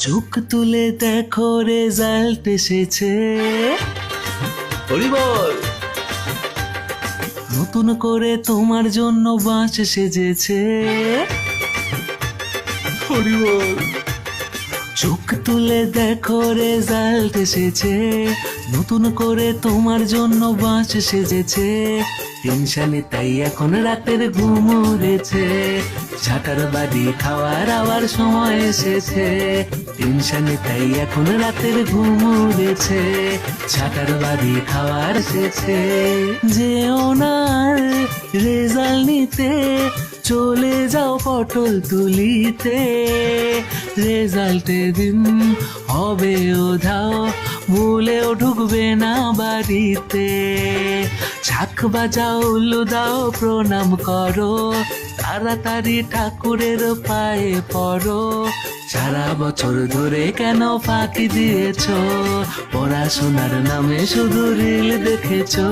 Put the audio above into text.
চোখ তুলে দেখো রেজাল্ট এসেছে। হরি বল। নতুন করে তোমার জন্য বাঁশ সেজেছে। হরি বল। চোখ তুলে দেখো রেজাল্ট এসেছে, নতুন করে তোমার জন্য বাঁশ সেজেছে। টেনশনে তাই এখন রাতের ঘুম উড়েছে, ঝাঁটার বাড়ি খাওয়ার আবার সময় এসেছে। টেনশনে তাই এখন রাতের ঘুম উড়েছে, ঝাঁটার বাড়ি খাওয়ার এসেছে। যেও না রেজাল্ট নিতে, চলে যাও পটল তুলিতে। রেজাল্টের দিন হবে ওধাও, ভুলেও ঢুকবে না বাড়িতে। ঝাঁক বাজাও, উল্লু দাও, প্রণাম করো, তাড়াতাড়ি ঠাকুরের পায়ে পড়ো। সারা বছর ধরে কেন ফাঁকি দিয়েছো, পড়াশোনার নামে শুধু রিল দেখেছো।